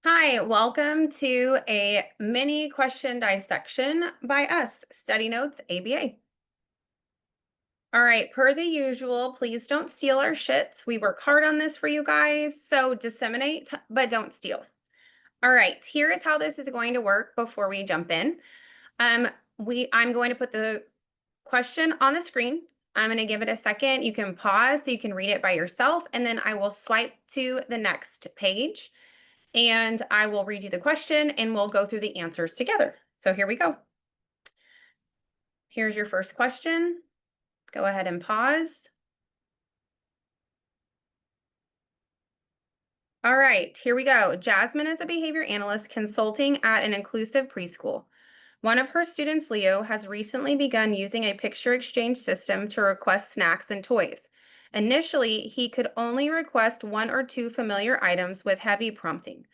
Hi, welcome to a mini question dissection by us, Study Notes ABA. All right, per the usual, please don't steal our shits. We work hard on this for you guys, so disseminate, but don't steal. All right, here is how this is going to work before we jump in. I'm going to put the question on the screen. I'm going to give it a second. You can pause so you can read it by yourself, and then I will swipe to the next page. And I will read you the question and we'll go through the answers together. So here we go. Here's your first question. Go ahead and pause. All right, here we go. Jasmine is a behavior analyst consulting at an inclusive preschool. One of her students, Leo, has recently begun using a picture exchange system to request snacks and toys. Initially, he could only request one or two familiar items with heavy prompting.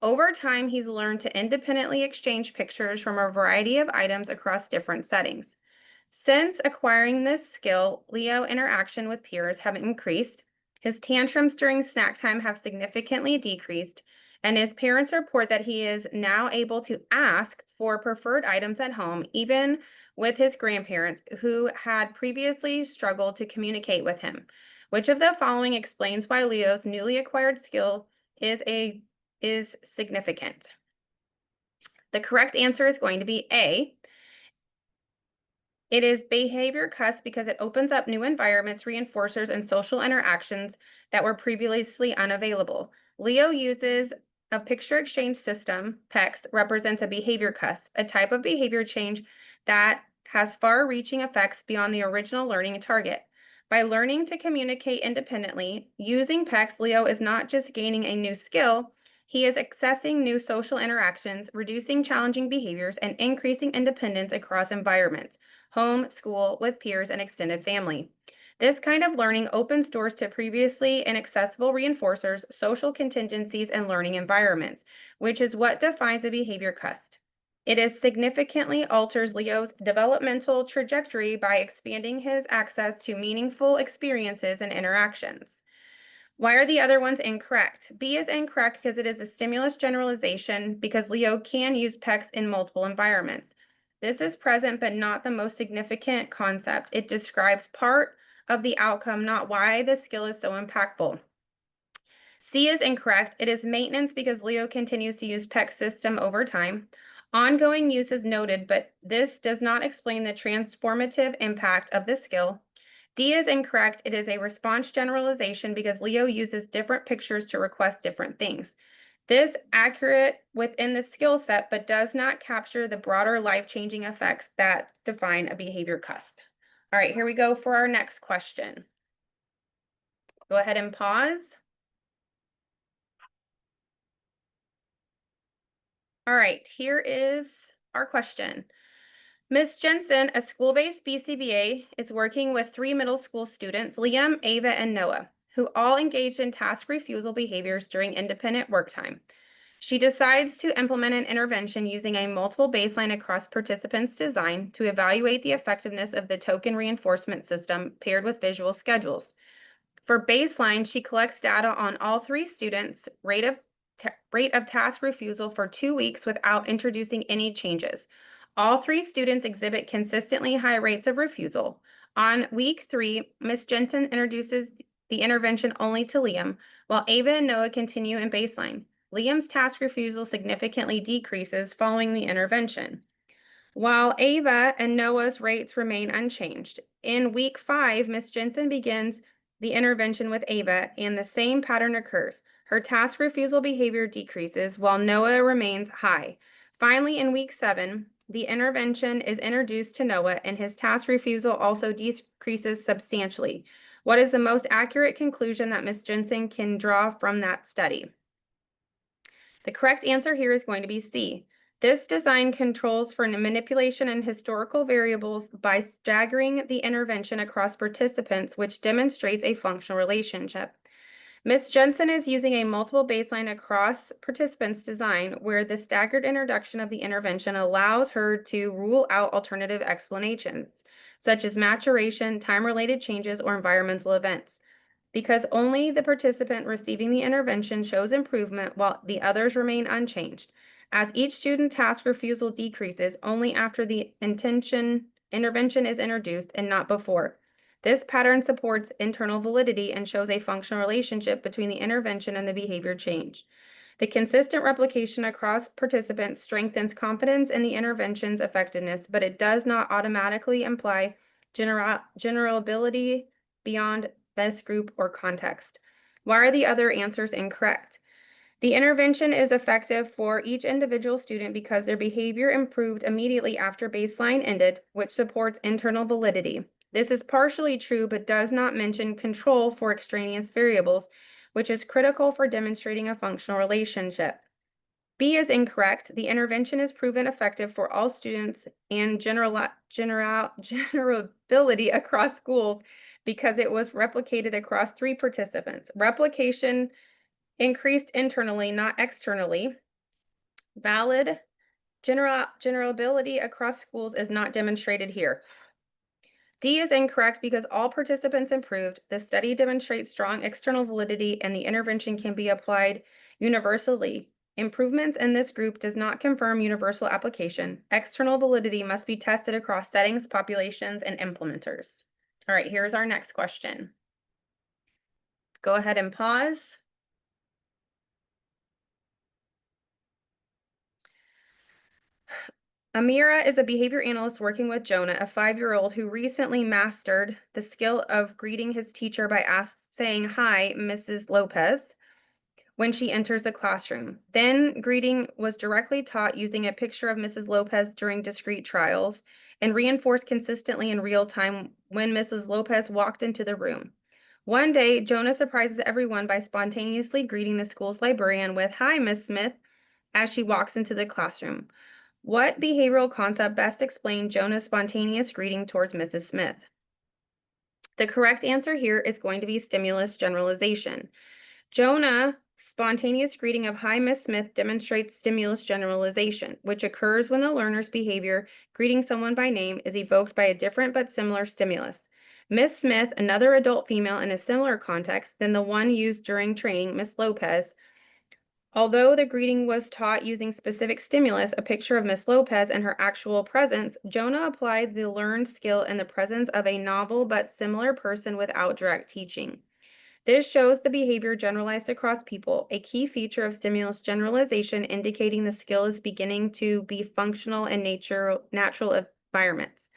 Over time, he's learned to independently exchange pictures from a variety of items across different settings. Since acquiring this skill, Leo interaction with peers have increased, his tantrums during snack time have significantly decreased, and his parents report that he is now able to ask for preferred items at home, even with his grandparents who had previously struggled to communicate with him. Which of the following explains why Leo's newly acquired skill is significant? The correct answer is going to be A. It is behavior cusp because it opens up new environments, reinforcers, and social interactions that were previously unavailable. Leo uses a picture exchange system. PEX represents a behavior cusp, a type of behavior change that has far-reaching effects beyond the original learning target. By learning to communicate independently, using PEX, Leo is not just gaining a new skill, he is accessing new social interactions, reducing challenging behaviors, and increasing independence across environments, home, school, with peers, and extended family. This kind of learning opens doors to previously inaccessible reinforcers, social contingencies, and learning environments, which is what defines a behavior cusp. It is significantly alters Leo's developmental trajectory by expanding his access to meaningful experiences and interactions. Why are the other ones incorrect? B is incorrect because it is a stimulus generalization because Leo can use PEX in multiple environments. This is present but not the most significant concept. It describes part of the outcome, not why the skill is so impactful. C is incorrect. It is maintenance because Leo continues to use PEX system over time. Ongoing use is noted, but this does not explain the transformative impact of the skill. D is incorrect. It is a response generalization because Leo uses different pictures to request different things. This accurate within the skill set, but does not capture the broader life-changing effects that define a behavior cusp. All right, here we go for our next question. Go ahead and pause. All right, here is our question. Ms. Jensen, a school-based BCBA, is working with 3 middle school students, Liam, Ava, and Noah, who all engaged in task refusal behaviors during independent work time. She decides to implement an intervention using a multiple baseline across participants design to evaluate the effectiveness of the token reinforcement system paired with visual schedules. For baseline, she collects data on all 3 students' rate of task refusal for 2 weeks without introducing any changes. All 3 students exhibit consistently high rates of refusal. On week 3, Ms. Jensen introduces the intervention only to Liam, while Ava and Noah continue in baseline. Liam's task refusal significantly decreases following the intervention, while Ava and Noah's rates remain unchanged. In week 5, Ms. Jensen begins the intervention with Ava, and the same pattern occurs. Her task refusal behavior decreases, while Noah remains high. Finally, in week 7, the intervention is introduced to Noah, and his task refusal also decreases substantially. What is the most accurate conclusion that Ms. Jensen can draw from that study? The correct answer here is going to be C. This design controls for manipulation and historical variables by staggering the intervention across participants, which demonstrates a functional relationship. Ms. Jensen is using a multiple baseline across participants design where the staggered introduction of the intervention allows her to rule out alternative explanations, such as maturation, time-related changes, or environmental events. because only the participant receiving the intervention shows improvement while the others remain unchanged. As each student task refusal decreases only after the intervention is introduced and not before. This pattern supports internal validity and shows a functional relationship between the intervention and the behavior change. The consistent replication across participants strengthens confidence in the intervention's effectiveness, but it does not automatically imply generalizability beyond this group or context. Why are the other answers incorrect? The intervention is effective for each individual student because their behavior improved immediately after baseline ended, which supports internal validity. This is partially true, but does not mention control for extraneous variables, which is critical for demonstrating a functional relationship. B is incorrect. The intervention is proven effective for all students and generability across schools because it was replicated across 3 participants. Replication increased internally, not externally. Valid generability across schools is not demonstrated here. D is incorrect because all participants improved. The study demonstrates strong external validity and the intervention can be applied universally. Improvements in this group does not confirm universal application. External validity must be tested across settings, populations, and implementers. All right, here's our next question. Go ahead and pause. Amira is a behavior analyst working with Jonah, a 5-year-old who recently mastered the skill of greeting his teacher by saying, "Hi, Mrs. Lopez," when she enters the classroom. Then greeting was directly taught using a picture of Mrs. Lopez during discrete trials and reinforced consistently in real time when Mrs. Lopez walked into the room. One day, Jonah surprises everyone by spontaneously greeting the school's librarian with, "Hi, Miss Smith," as she walks into the classroom. What behavioral concept best explained Jonah's spontaneous greeting towards Mrs. Smith? The correct answer here is going to be stimulus generalization. Jonah's spontaneous greeting of "Hi, Miss Smith" demonstrates stimulus generalization, which occurs when the learner's behavior, greeting someone by name, is evoked by a different but similar stimulus. Miss Smith, another adult female in a similar context than the one used during training, Miss Lopez. Although the greeting was taught using specific stimulus, a picture of Miss Lopez and her actual presence, Jonah applied the learned skill in the presence of a novel but similar person without direct teaching. This shows the behavior generalized across people, a key feature of stimulus generalization indicating the skill is beginning to be functional in natural environments.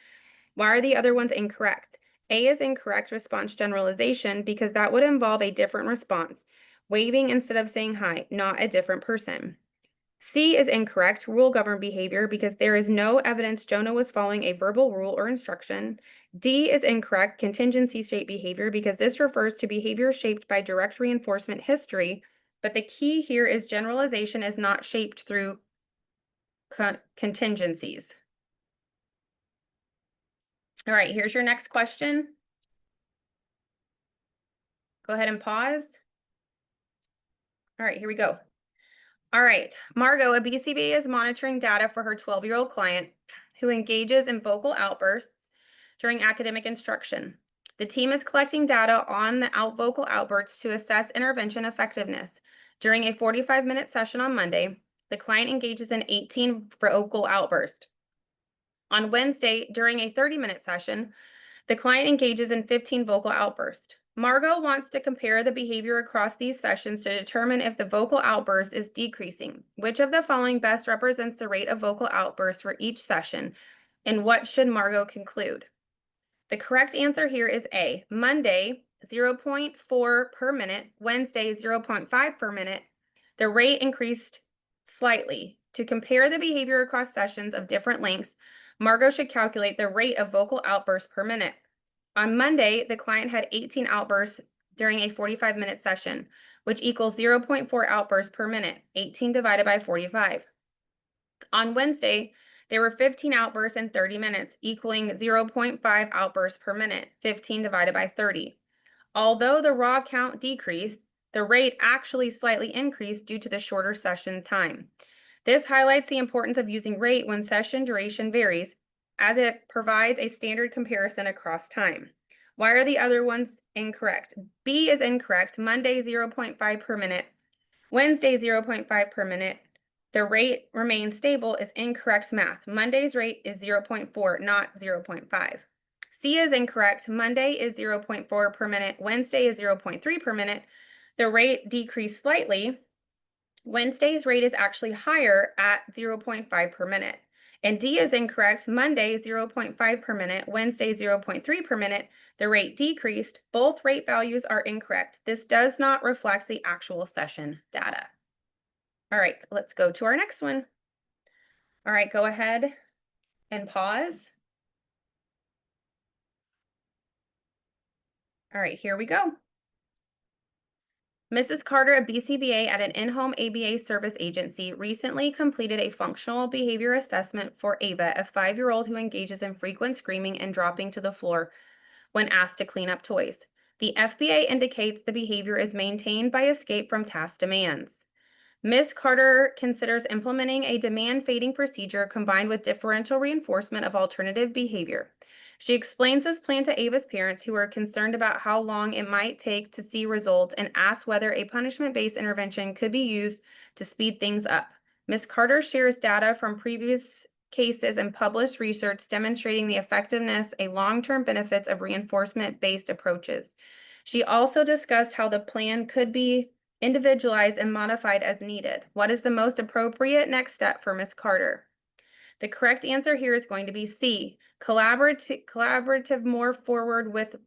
Why are the other ones incorrect? A is incorrect response generalization because that would involve a different response, waving instead of saying hi, not a different person. C is incorrect rule-governed behavior because there is no evidence Jonah was following a verbal rule or instruction. D is incorrect contingency-shaped behavior because this refers to behavior shaped by direct reinforcement history, but the key here is generalization is not shaped through contingencies. All right, here's your next question. Go ahead and pause. All right, here we go. All right, Margot, a BCBA is monitoring data for her 12-year-old client who engages in vocal outbursts during academic instruction. The team is collecting data on the vocal outbursts to assess intervention effectiveness. During a 45-minute session on Monday, the client engages in 18 vocal outbursts. On Wednesday, during a 30-minute session, the client engages in 15 vocal outbursts. Margot wants to compare the behavior across these sessions to determine if the vocal outburst is decreasing. Which of the following best represents the rate of vocal outbursts for each session, and what should Margot conclude? The correct answer here is A. Monday, 0.4 per minute. Wednesday, 0.5 per minute. The rate increased slightly. To compare the behavior across sessions of different lengths, Margot should calculate the rate of vocal outbursts per minute. On Monday, the client had 18 outbursts during a 45-minute session, which equals 0.4 outbursts per minute, 18 divided by 45. On Wednesday, there were 15 outbursts in 30 minutes, equaling 0.5 outbursts per minute, 15 divided by 30. Although the raw count decreased, the rate actually slightly increased due to the shorter session time. This highlights the importance of using rate when session duration varies, as it provides a standard comparison across time. Why are the other ones incorrect? B is incorrect. Monday, 0.5 per minute. Wednesday, 0.5 per minute. The rate remains stable is incorrect math. Monday's rate is 0.4, not 0.5. C is incorrect. Monday is 0.4 per minute. Wednesday is 0.3 per minute. The rate decreased slightly. Wednesday's rate is actually higher at 0.5 per minute. And D is incorrect. Monday, 0.5 per minute. Wednesday, 0.3 per minute. The rate decreased. Both rate values are incorrect. This does not reflect the actual session data. All right, let's go to our next one. All right, go ahead and pause. All right, here we go. Mrs. Carter, a BCBA at an in-home ABA service agency, recently completed a functional behavior assessment for Ava, a 5-year-old who engages in frequent screaming and dropping to the floor when asked to clean up toys. The FBA indicates the behavior is maintained by escape from task demands. Ms. Carter considers implementing a demand fading procedure combined with differential reinforcement of alternative behavior. She explains this plan to Ava's parents, who are concerned about how long it might take to see results, and asks whether a punishment-based intervention could be used to speed things up. Ms. Carter shares data from previous cases and published research demonstrating the effectiveness and long-term benefits of reinforcement-based approaches. She also discussed how the plan could be individualized and modified as needed. What is the most appropriate next step for Ms. Carter? The correct answer here is going to be C, collaborative more forward with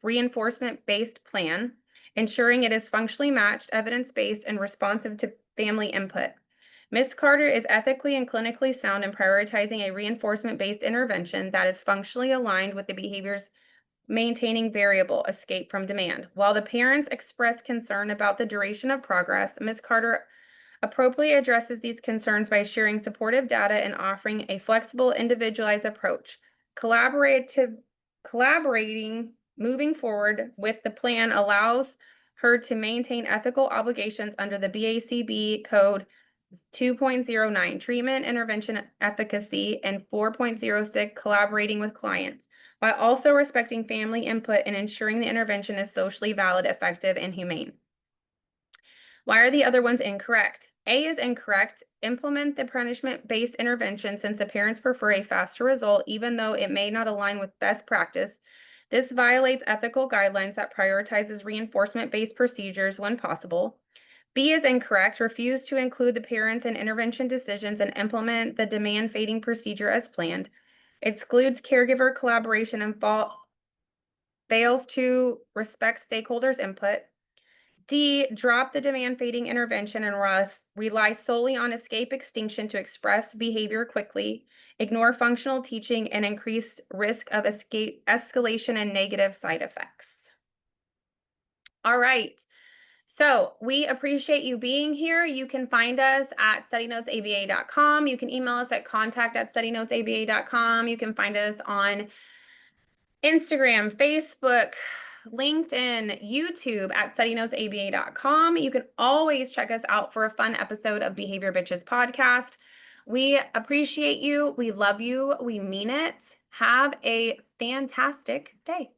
reinforcement-based plan, ensuring it is functionally matched, evidence-based, and responsive to family input. Ms. Carter is ethically and clinically sound in prioritizing a reinforcement-based intervention that is functionally aligned with the behaviors maintaining variable escape from demand. While the parents express concern about the duration of progress, Ms. Carter appropriately addresses these concerns by sharing supportive data and offering a flexible, individualized approach. Collaborating, moving forward with the plan allows her to maintain ethical obligations under the BACB code 2.09, treatment intervention efficacy, and 4.06, collaborating with clients, while also respecting family input and ensuring the intervention is socially valid, effective, and humane. Why are the other ones incorrect? A is incorrect. Implement the punishment-based intervention since the parents prefer a faster result, even though it may not align with best practice. This violates ethical guidelines that prioritizes reinforcement-based procedures when possible. B is incorrect. Refuse to include the parents in intervention decisions and implement the demand fading procedure as planned. Excludes caregiver collaboration and fails to respect stakeholders' input. D, drop the demand fading intervention and rely solely on escape extinction to express behavior quickly, ignore functional teaching, and increase risk of escalation and negative side effects. All right. So we appreciate you being here. You can find us at studynotesaba.com. You can email us at contact@studynotesaba.com. You can find us on Instagram, Facebook, LinkedIn, YouTube at studynotesaba.com. You can always check us out for a fun episode of Behavior Bitches podcast. We appreciate you. We love you. We mean it. Have a fantastic day.